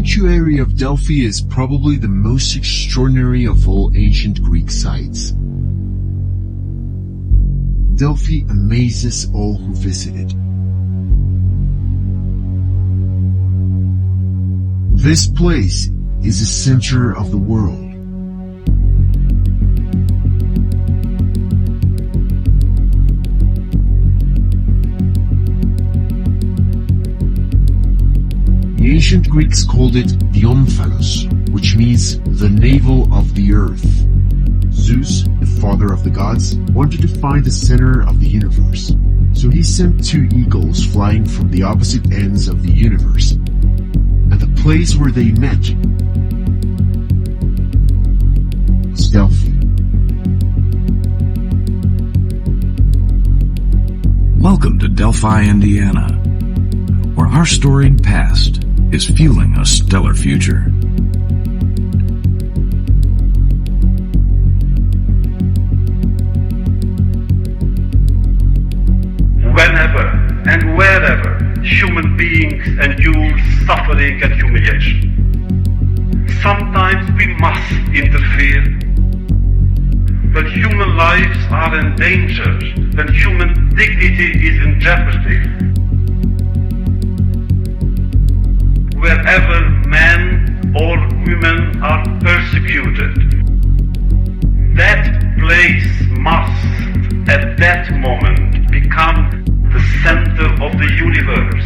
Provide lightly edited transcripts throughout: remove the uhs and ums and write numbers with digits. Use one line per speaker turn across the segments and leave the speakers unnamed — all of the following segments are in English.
sanctuary of Delphi is probably the most extraordinary of all ancient Greek sites. Delphi amazes all who visit it. This place is the center of the world. The ancient Greeks called it the omphalos, which means the navel of the earth. Zeus, the father of the gods, wanted to find the center of the universe, so he sent two eagles flying from the opposite ends of the universe. And the place where they met was Delphi.
Welcome to Delphi, Indiana, where our storied past is fueling a stellar future.
Whenever and wherever human beings endure suffering and humiliation, sometimes we must interfere. When human lives are endangered, when human dignity is in jeopardy, wherever men or women are persecuted, that place must, at that moment, become the center of the universe.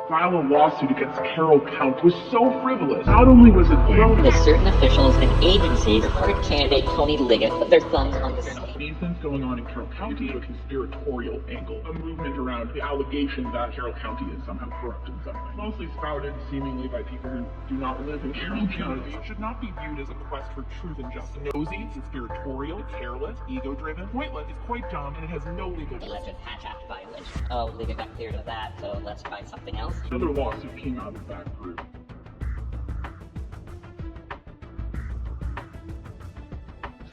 File a lawsuit against Carroll County was so frivolous. Not only was it thrown,
that certain officials and agencies supported candidate Tony Liggett put their thumbs on the scale.
these things going on in Carroll County a conspiratorial angle, a movement around the allegation that Carroll County is somehow corrupt in some way. Mostly spouted seemingly by people who do not live in Carroll County. It should not be viewed as a quest for truth and justice. Nosy, conspiratorial, careless, ego-driven, pointless, it's quite dumb, and it has no legal basis.
Alleged Hatch Act violation. Oh, Liggett got cleared of that, so let's try something else.
Another lawsuit came out of that group.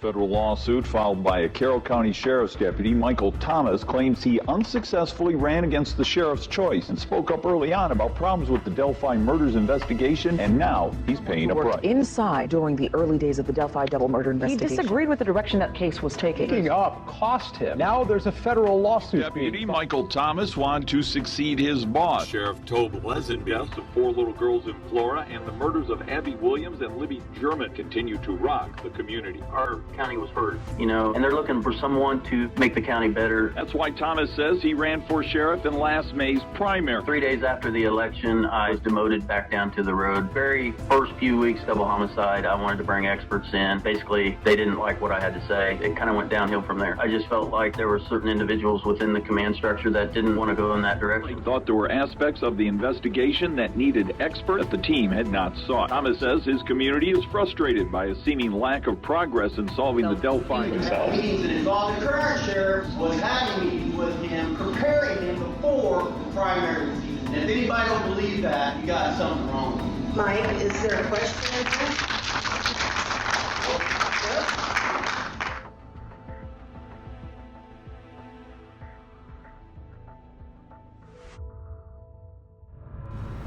Federal lawsuit filed by a Carroll County Sheriff's Deputy, Michael Thomas, claims he unsuccessfully ran against the sheriff's choice and spoke up early on about problems with the Delphi murders investigation, and now he's paying a price.
Inside during the early days of the Delphi double murder investigation. He disagreed with the direction that case was taking.
Picking up cost him. Now there's a federal lawsuit.
Deputy Michael Thomas wanted to succeed his boss.
Sheriff told Pleasant deaths of 4 little girls in Florida and the murders of Abby Williams and Libby German continue to rock the community.
Our county was hurt, and they're looking for someone to make the county better.
That's why Thomas says he ran for sheriff in last May's primary.
3 days after the election, I was demoted back down to the road. Very first few weeks, double homicide, I wanted to bring experts in. Basically, they didn't like what I had to say. It kind of went downhill from there. I just felt like there were certain individuals within the command structure that didn't want to go in that direction.
He thought there were aspects of the investigation that needed experts that the team had not sought. Thomas says his community is frustrated by a seeming lack of progress in solving the Delphi themselves.
Meetings that involved the current sheriff was having meetings with him, preparing him before the primary season. And if anybody don't believe that, you got something wrong.
Mike, is there a question?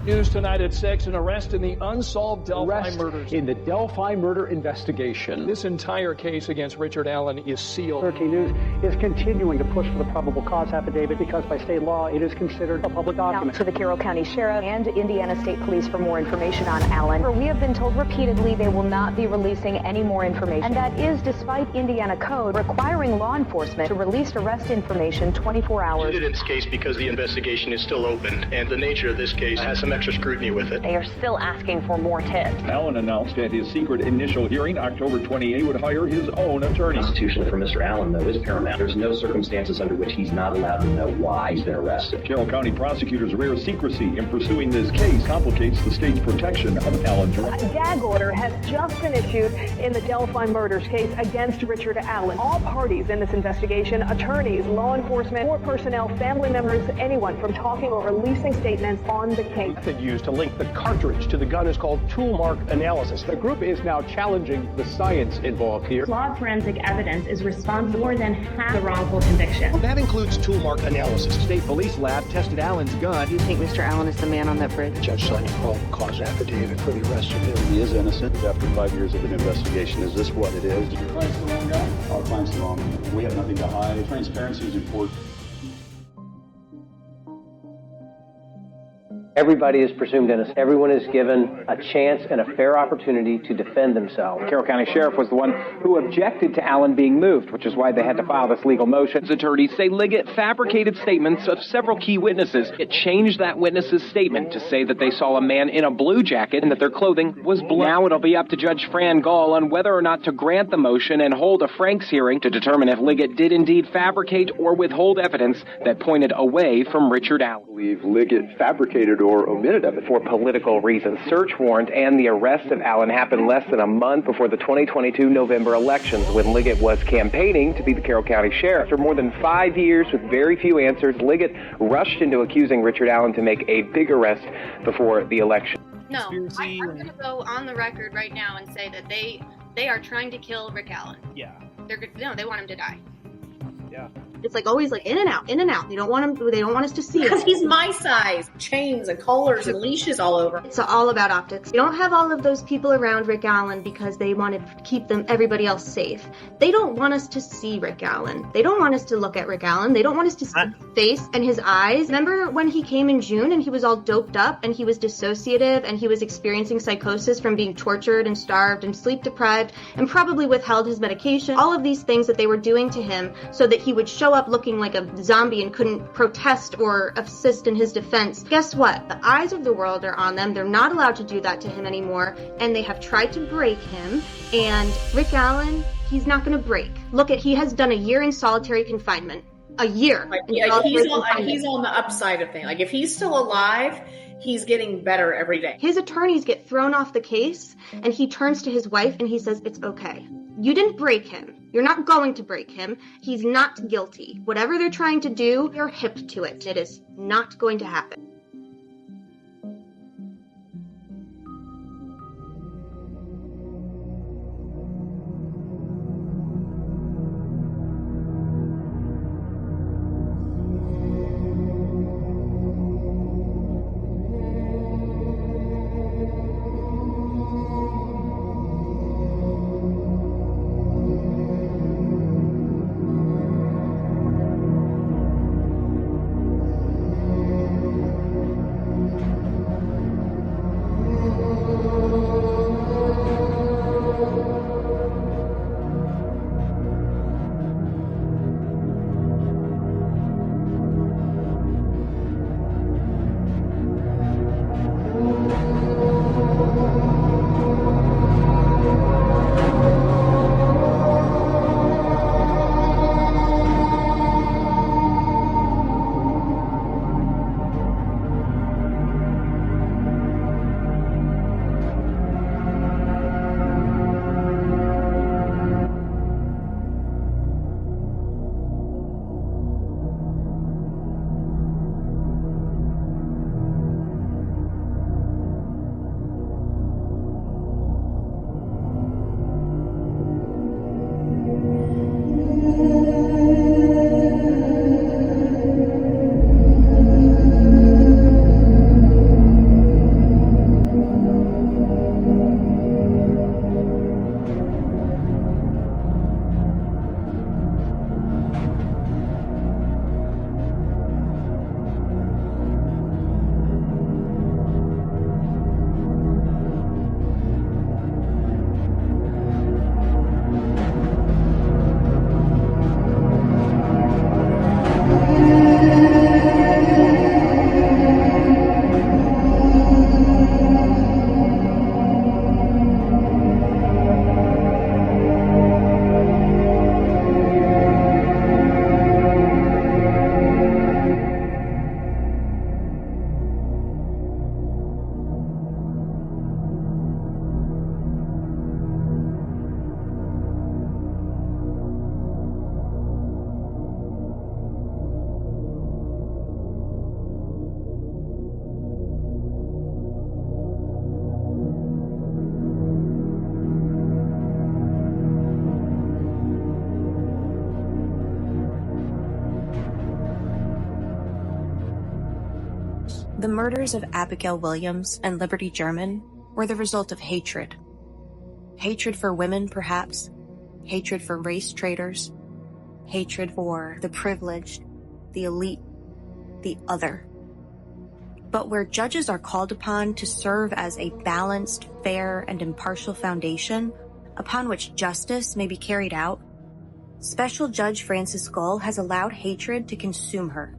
News tonight at 6, an arrest in the unsolved Delphi murders.
In the Delphi murder investigation.
This entire case against Richard Allen is sealed.
13 News is continuing to push for the probable cause affidavit because by state law it is considered a public document.
To the Carroll County Sheriff and Indiana State Police for more information on Allen. We have been told repeatedly they will not be releasing any more information. And that is despite Indiana code requiring law enforcement to release arrest information 24 hours.
We did in this case because the investigation is still open and the nature of this case has some extra scrutiny with it.
They are still asking for more tips.
Allen announced at his secret initial hearing October 28 would hire his own attorney.
Constitutionally for Mr. Allen, though, is paramount. There's no circumstances under which he's not allowed to know why he's been arrested.
Carroll County prosecutors' rare secrecy in pursuing this case complicates the state's protection of Allen's rights.
A gag order has just been issued in the Delphi murders case against Richard Allen. All parties in this investigation, attorneys, law enforcement, court personnel, family members, anyone from talking or releasing statements on the case.
The method used to link the cartridge to the gun is called tool mark analysis. The group is now challenging the science involved here.
Flawed forensic evidence is responsible for more than half the wrongful conviction.
That includes tool mark analysis.
State police lab tested Allen's gun.
You think Mr. Allen is the man on that bridge?
The judge signed a probable cause affidavit for the arrest of him.
He is innocent. After 5 years of an investigation, is this what it is?
Your client's the wrong guy. Our client's the wrong man. We have nothing to hide. Transparency is important.
Everybody is presumed innocent. Everyone is given a chance and a fair opportunity to defend themselves.
Carroll County Sheriff was the one who objected to Allen being moved, which is why they had to file this legal motion. His attorneys say Liggett fabricated statements of several key witnesses. It changed that witness's statement to say that they saw a man in a blue jacket and that their clothing was blue. Now it'll be up to Judge Fran Gall on whether or not to grant the motion and hold a Franks hearing to determine if Liggett did indeed fabricate or withhold evidence that pointed away from Richard Allen.
I believe Liggett fabricated or omitted evidence
for political reasons. Search warrant and the arrest of Allen happened less than a month before the 2022 November elections, when Liggett was campaigning to be the Carroll County Sheriff. After more than 5 years with very few answers, Liggett rushed into accusing Richard Allen to make a big arrest before the election.
No, I'm going to go on the record right now and say that they are trying to kill Rick Allen.
Yeah.
They want him to die.
Yeah.
It's like always like in and out, in and out. They don't want us to see it.
Because he's my size. Chains and collars and leashes all over.
It's all about optics. They don't have all of those people around Rick Allen because they want to keep everybody else safe. They don't want us to see Rick Allen. They don't want us to look at Rick Allen. They don't want us to see his face and his eyes. Remember when he came in June and he was all doped up and he was dissociative and he was experiencing psychosis from being tortured and starved and sleep deprived and probably withheld his medication. All of these things that they were doing to him so that he would show up looking like a zombie and couldn't protest or assist in his defense. Guess what? The eyes of the world are on them. They're not allowed to do that to him anymore, and they have tried to break him. And Rick Allen, he's not going to break. Look he has done a year in solitary confinement. A year.
He's on the upside of things. Like if he's still alive, he's getting better every day.
His attorneys get thrown off the case, and he turns to his wife and he says, "It's okay. You didn't break him. You're not going to break him. He's not guilty. Whatever they're trying to do, they're hip to it. It is not going to happen."
The murders of Abigail Williams and Liberty German were the result of hatred. Hatred for women, perhaps. Hatred for race traitors. Hatred for the privileged, the elite, the other. But where judges are called upon to serve as a balanced, fair, and impartial foundation upon which justice may be carried out, Special Judge Frances Gull has allowed hatred to consume her.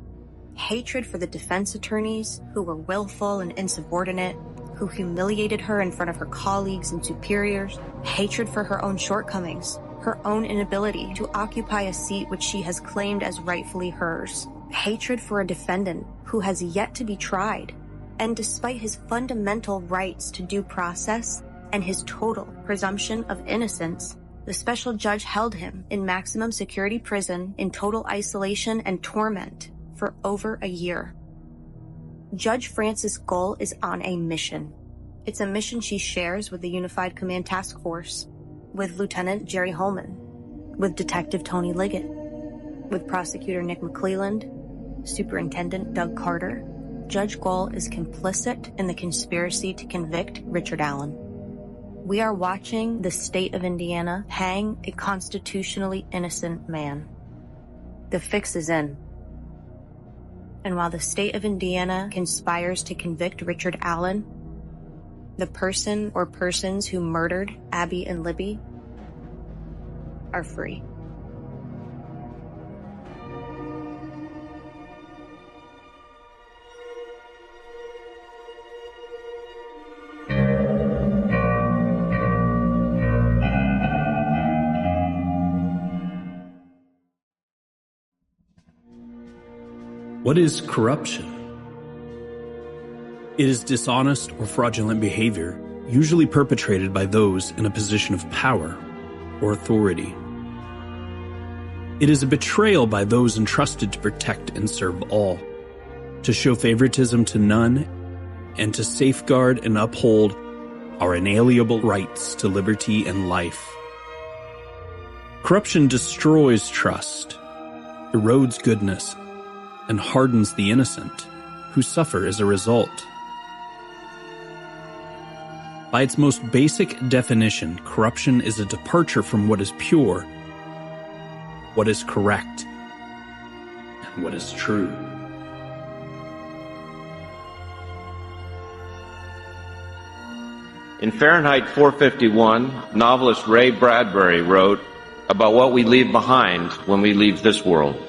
Hatred for the defense attorneys who were willful and insubordinate, who humiliated her in front of her colleagues and superiors. Hatred for her own shortcomings, her own inability to occupy a seat which she has claimed as rightfully hers. Hatred for a defendant who has yet to be tried, and despite his fundamental rights to due process and his total presumption of innocence, the special judge held him in maximum security prison in total isolation and torment for over a year. Judge Frances Gull is on a mission. It's a mission she shares with the Unified Command Task Force, with Lieutenant Jerry Holman, with Detective Tony Liggett, with Prosecutor Nick McClelland, Superintendent Doug Carter. Judge Gull is complicit in the conspiracy to convict Richard Allen. We are watching the state of Indiana hang a constitutionally innocent man. The fix is in. And while the state of Indiana conspires to convict Richard Allen, the person or persons who murdered Abby and Libby are free.
What is corruption? It is dishonest or fraudulent behavior, usually perpetrated by those in a position of power or authority. It is a betrayal by those entrusted to protect and serve all, to show favoritism to none, and to safeguard and uphold our inalienable rights to liberty and life. Corruption destroys trust, erodes goodness, and hardens the innocent, who suffer as a result. By its most basic definition, corruption is a departure from what is pure, what is correct, and what is true.
In Fahrenheit 451, novelist Ray Bradbury wrote about what we leave behind when we leave this world.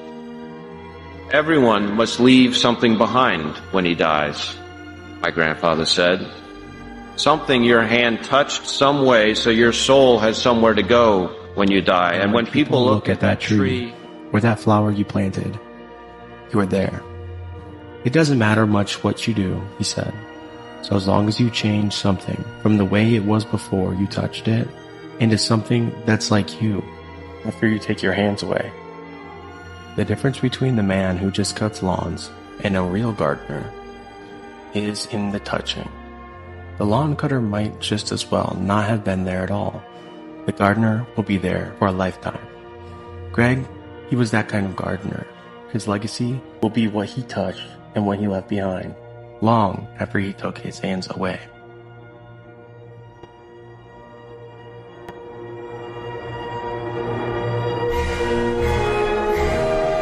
Everyone must leave something behind when he dies, my grandfather said. Something your hand touched some way so your soul has somewhere to go when you die. And when people look at that tree
or that flower you planted, you are there. It doesn't matter much what you do, he said. So as long as you change something from the way it was before you touched it into something that's like you after you take your hands away. The difference between the man who just cuts lawns and a real gardener is in the touching. The lawn cutter might just as well not have been there at all. The gardener will be there for a lifetime. Greg, he was that kind of gardener. His legacy will be what he touched and what he left behind, long after he took his hands away.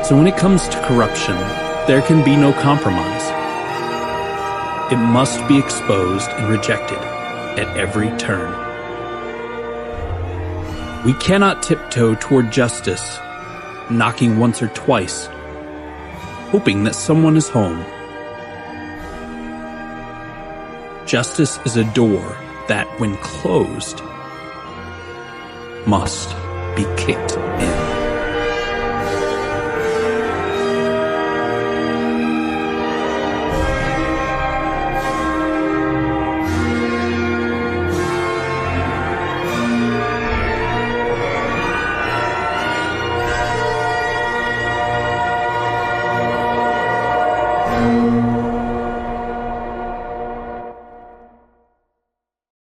So when it comes to corruption, there can be no compromise. It must be exposed and rejected at every turn. We cannot tiptoe toward justice, knocking once or twice, hoping that someone is home. Justice is a door that, when closed, must be kicked in.